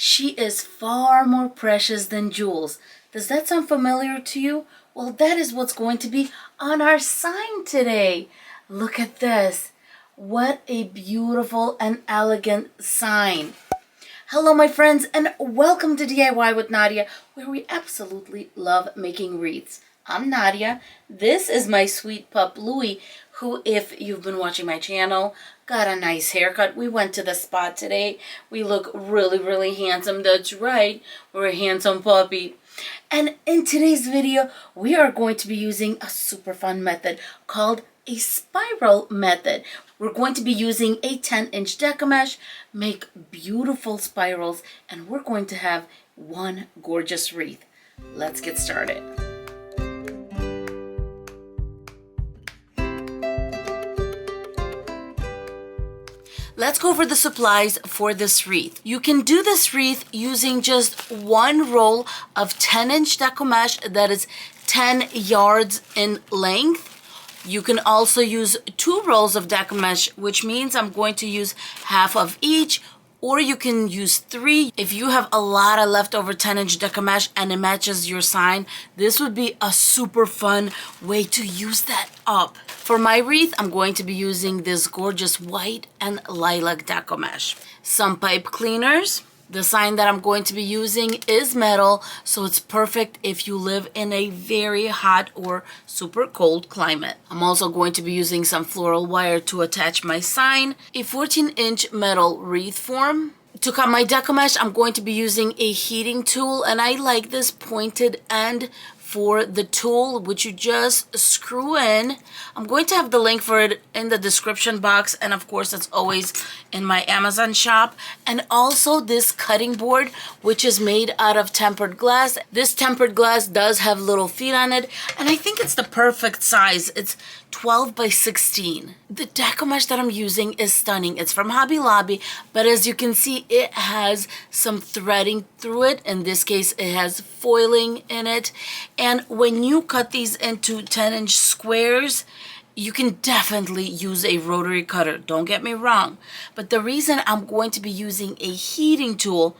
She is far more precious than jewels. Does that sound familiar to you? Well, that is what's going to be on our sign today. Look at this. What a beautiful and elegant sign. Hello, my friends, and welcome to DIY with Nadia, where we absolutely love making wreaths. I'm Nadia. This is my sweet pup, Louie, who, if you've been watching my channel, got a nice haircut. We went to the spa today. We look really, really handsome. That's right. We're a handsome puppy. And in today's video, we are going to be using a super fun method called a spiral method. We're going to be using a 10-inch Deco mesh, make beautiful spirals, and we're going to have one gorgeous wreath. Let's get started. Let's go over the supplies for this wreath. You can do this wreath using just one roll of 10-inch Deco mesh that is 10 yards in length. You can also use 2 rolls of Deco mesh, which means I'm going to use half of each, or you can use 3. If you have a lot of leftover 10-inch Deco mesh and it matches your sign, this would be a super fun way to use that up. For my wreath, I'm going to be using this gorgeous white and lilac Deco mesh. Some pipe cleaners. The sign that I'm going to be using is metal, so it's perfect if you live in a very hot or super cold climate. I'm also going to be using some floral wire to attach my sign, a 14-inch metal wreath form. To cut my Deco mesh, I'm going to be using a heating tool, and I like this pointed end for the tool, which you just screw in. I'm going to have the link for it in the description box, and of course it's always in my Amazon shop. And also this cutting board, which is made out of tempered glass. This tempered glass does have little feet on it, and I think it's the perfect size. It's 12 by 16. The Deco mesh that I'm using is stunning. It's from Hobby Lobby, but as you can see, it has some threading through it. In this case, it has foiling in it. And when you cut these into 10-inch squares, you can definitely use a rotary cutter. Don't get me wrong. But the reason I'm going to be using a heating tool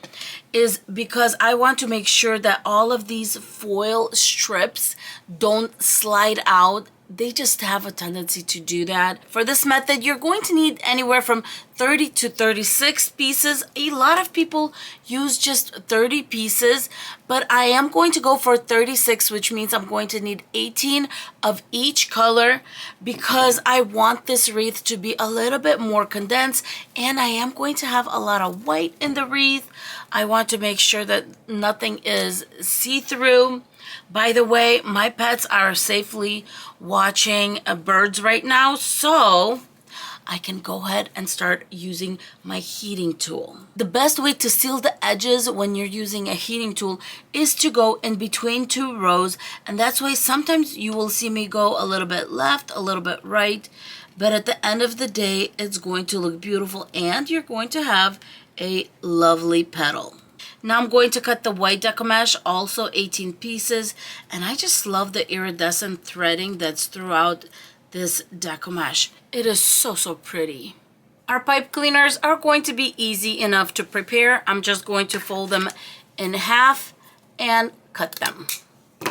is because I want to make sure that all of these foil strips don't slide out. They just have a tendency to do that. For this method, you're going to need anywhere from 30 to 36 pieces. A lot of people use just 30 pieces, but I am going to go for 36, which means I'm going to need 18 of each color because I want this wreath to be a little bit more condensed, and I am going to have a lot of white in the wreath. I want to make sure that nothing is see-through. By the way, my pets are safely watching birds right now, so I can go ahead and start using my heating tool. The best way to seal the edges when you're using a heating tool is to go in between 2 rows, and that's why sometimes you will see me go a little bit left, a little bit right, but at the end of the day, it's going to look beautiful and you're going to have a lovely petal. Now I'm going to cut the white Deco mesh, also 18 pieces, and I just love the iridescent threading that's throughout this Deco mesh. It is so, so pretty. Our pipe cleaners are going to be easy enough to prepare. I'm just going to fold them in half and cut them.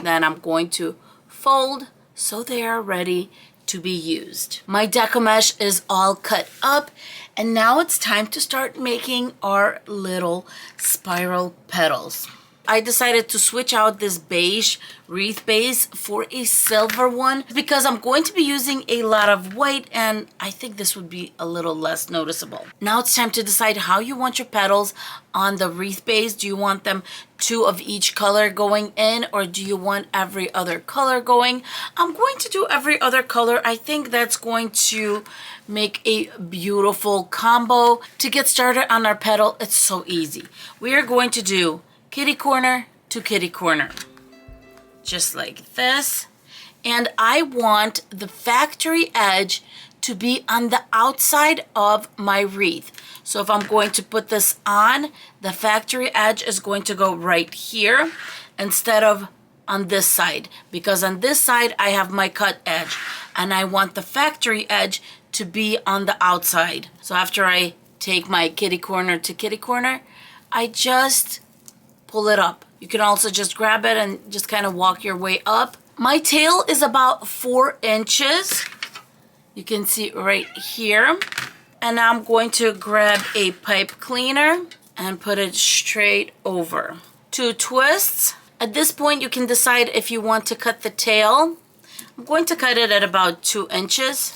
Then I'm going to fold so they are ready to be used. My Deco mesh is all cut up, and now it's time to start making our little spiral petals. I decided to switch out this beige wreath base for a silver one because I'm going to be using a lot of white, and I think this would be a little less noticeable. Now it's time to decide how you want your petals on the wreath base. Do you want them 2 of each color going in, or do you want every other color going? I'm going to do every other color. I think that's going to make a beautiful combo. To get started on our petal, it's so easy. We are going to do kitty corner to kitty corner, just like this. And I want the factory edge to be on the outside of my wreath. So if I'm going to put this on, the factory edge is going to go right here instead of on this side, because on this side I have my cut edge and I want the factory edge to be on the outside. So after I take my kitty corner to kitty corner, I just pull it up. You can also just grab it and just kind of walk your way up. My tail is about 4 inches. You can see right here. And now I'm going to grab a pipe cleaner and put it straight over. 2 twists. At this point, you can decide if you want to cut the tail. I'm going to cut it at about 2 inches.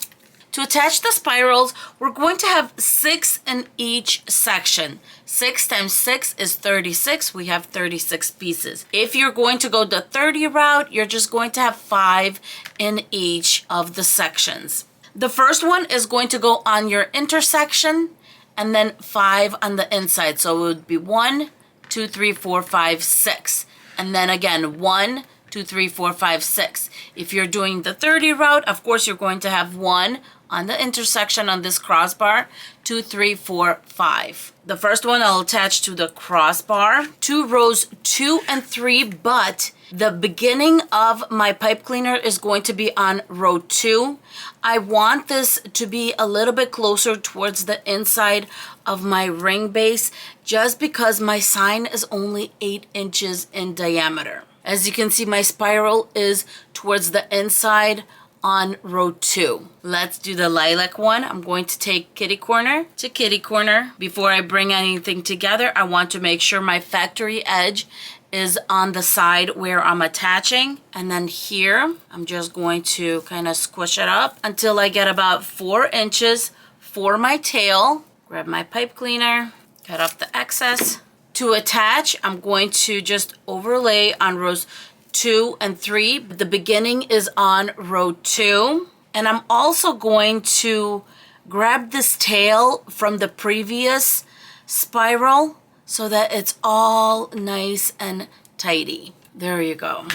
To attach the spirals, we're going to have 6 in each section. 6 times 6 is 36. We have 36 pieces. If you're going to go the 30 route, you're just going to have 5 in each of the sections. The first one is going to go on your intersection and then 5 on the inside. So it would be 1, 2, 3, 4, 5, 6. And then again, 1, 2, 3, 4, 5, 6. If you're doing the 30 route, of course, you're going to have 1 on the intersection on this crossbar, 2, 3, 4, 5. The first one I'll attach to the crossbar, 2 rows 2 and 3, but the beginning of my pipe cleaner is going to be on row 2. I want this to be a little bit closer towards the inside of my ring base, just because my sign is only 8 inches in diameter. As you can see, my spiral is towards the inside on row 2. Let's do the lilac one. I'm going to take kitty corner to kitty corner. Before I bring anything together, I want to make sure my factory edge is on the side where I'm attaching. And then here, I'm just going to kind of squish it up until I get about 4 inches for my tail. Grab my pipe cleaner, cut off the excess. To attach, I'm going to just overlay on rows 2 and 3. The beginning is on row 2. And I'm also going to grab this tail from the previous spiral so that it's all nice and tidy. There you go.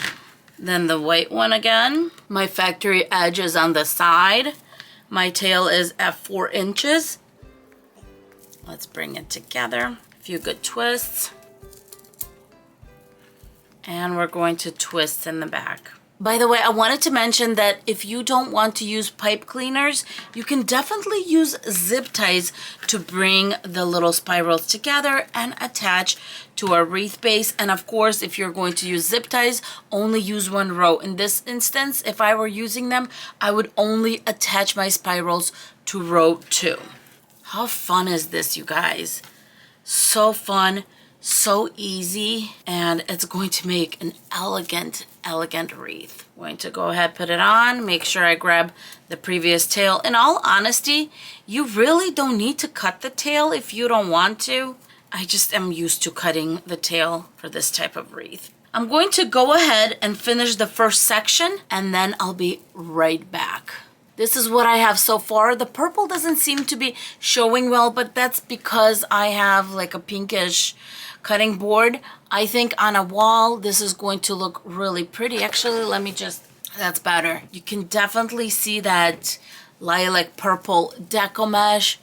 Then the white one again. My factory edge is on the side. My tail is at 4 inches. Let's bring it together. A few good twists. And we're going to twist in the back. By the way, I wanted to mention that if you don't want to use pipe cleaners, you can definitely use zip ties to bring the little spirals together and attach to a wreath base. And of course, if you're going to use zip ties, only use 1 row. In this instance, if I were using them, I would only attach my spirals to row 2. How fun is this, you guys? So fun. So easy, and it's going to make an elegant wreath. I'm going to go ahead, put it on, make sure I grab the previous tail. In all honesty, you really don't need to cut the tail if you don't want to. I just am used to cutting the tail for this type of wreath. I'm going to go ahead and finish the first section, and then I'll be right back. This is what I have so far. The purple doesn't seem to be showing well, but that's because I have like a pinkish cutting board. I think on a wall, this is going to look really pretty. Actually, let me just, that's better. You can definitely see that lilac purple deco mesh.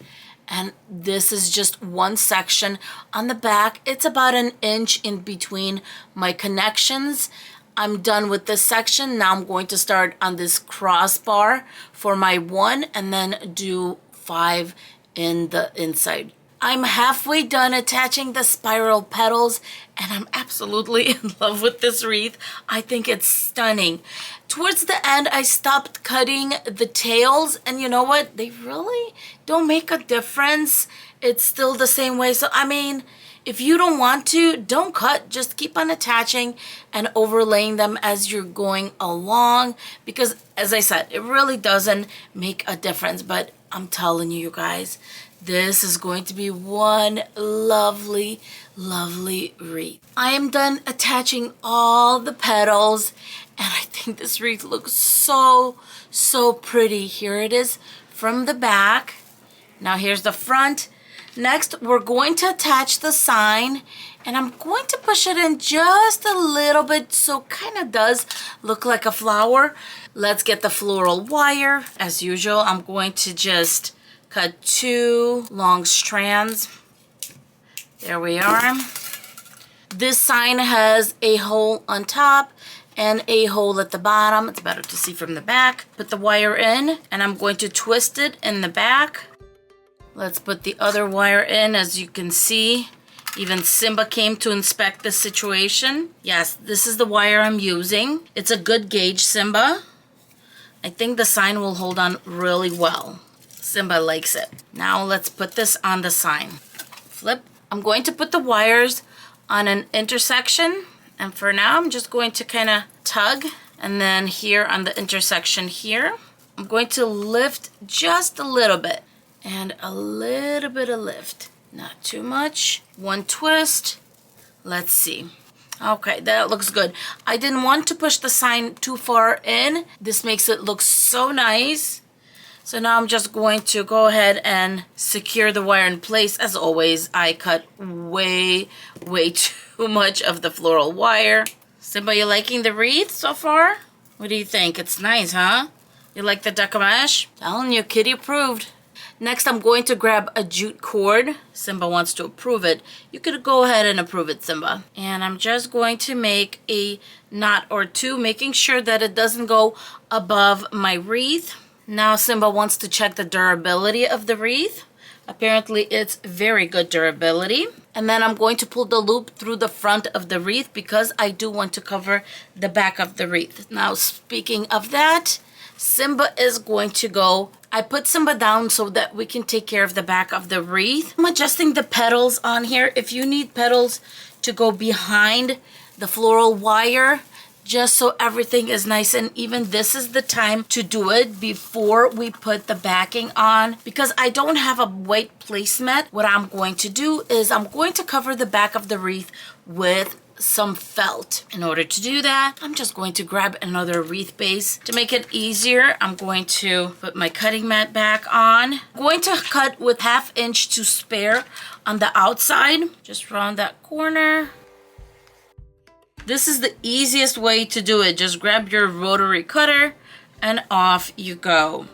And this is just one section. On the back, it's about 1 inch in between my connections. I'm done with this section. Now I'm going to start on this crossbar for my 1 and then do 5 in the inside. I'm halfway done attaching the spiral petals and I'm absolutely in love with this wreath. I think it's stunning. Towards the end, I stopped cutting the tails, and you know what? They really don't make a difference. It's still the same way. So, I mean, if you don't want to, don't cut. Just keep on attaching and overlaying them as you're going along, because as I said, it really doesn't make a difference. But I'm telling you, you guys, this is going to be one lovely, lovely wreath. I am done attaching all the petals, and I think this wreath looks so, so pretty. Here it is from the back. Now here's the front. Next, we're going to attach the sign, and I'm going to push it in just a little bit so it kind of does look like a flower. Let's get the floral wire. As usual, I'm going to just cut 2 long strands. There we are. This sign has a hole on top and a hole at the bottom. It's better to see from the back. Put the wire in, and I'm going to twist it in the back. Let's put the other wire in. As you can see, Even Simba came to inspect the situation. Yes, this is the wire I'm using. It's a good gauge, Simba. I think the sign will hold on really well. Simba likes it. Now let's put this on the sign. Flip. I'm going to put the wires on an intersection. And for now, I'm just going to kind of tug. And then here on the intersection here, I'm going to lift just a little bit. And a little bit of lift. Not too much. One twist. Let's see. Okay, that looks good. I didn't want to push the sign too far in. This makes it look so nice. So now I'm just going to go ahead and secure the wire in place. As always, I cut way too much of the floral wire. Simba, you liking the wreath so far? What do you think? It's nice, huh? You like the decoupage? Telling you, kitty approved. Next, I'm going to grab a jute cord. Simba wants to approve it. You could go ahead and approve it, Simba. And I'm just going to make a knot or two, making sure that it doesn't go above my wreath. Now Simba wants to check the durability of the wreath. Apparently, it's very good durability. And then I'm going to pull the loop through the front of the wreath because I do want to cover the back of the wreath. Now, speaking of that, Simba is going to go. I put Simba down so that we can take care of the back of the wreath. I'm adjusting the petals on here. If you need petals to go behind the floral wire, just so everything is nice and even, this is the time to do it before we put the backing on. Because I don't have a white placemat, what I'm going to do is I'm going to cover the back of the wreath with some felt. In order to do that, I'm just going to grab another wreath base. To make it easier, I'm going to put my cutting mat back on. I'm going to cut with 1/2 inch to spare on the outside. Just round that corner. This is the easiest way to do it. Just grab your rotary cutter and off you go.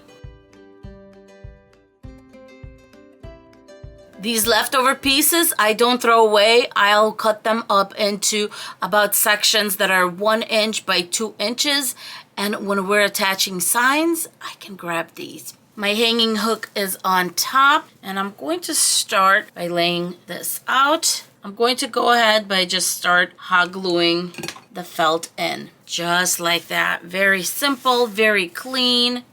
These leftover pieces, I don't throw away. I'll cut them up into about sections that are 1 inch by 2 inches. And when we're attaching signs, I can grab these. My hanging hook is on top, and I'm going to start by laying this out. I'm going to go ahead by just start hot gluing the felt in. Just like that. Very simple, very clean.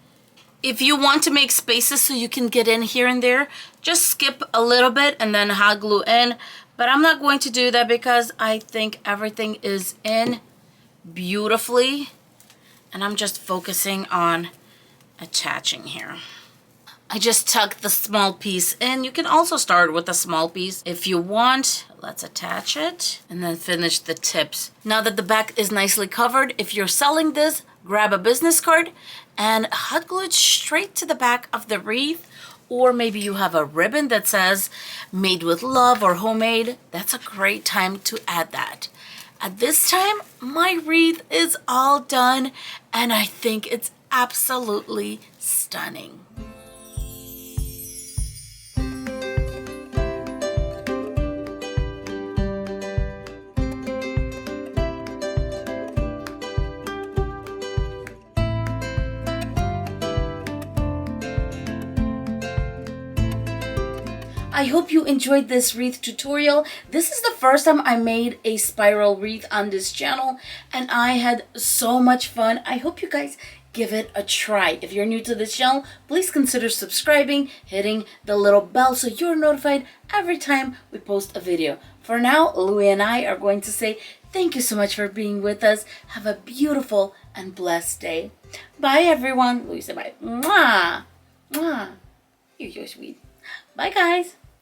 If you want to make spaces so you can get in here and there, just skip a little bit and then hot glue in. But I'm not going to do that because I think everything is in beautifully. And I'm just focusing on attaching here. I just tucked the small piece in. You can also start with a small piece if you want. Let's attach it and then finish the tips. Now that the back is nicely covered, if you're selling this, grab a business card and hot glue it straight to the back of the wreath. Or maybe you have a ribbon that says made with love or homemade. That's a great time to add that. At this time, my wreath is all done and I think it's absolutely stunning. I hope you enjoyed this wreath tutorial. This is the first time I made a spiral wreath on this channel and I had so much fun. I hope you guys give it a try. If you're new to this channel, please consider subscribing, hitting the little bell so you're notified every time we post a video. For now, Louie and I are going to say thank you so much for being with us. Have a beautiful and blessed day. Bye everyone. Louie say bye. Mwah. Mwah. You're so sweet. Bye guys.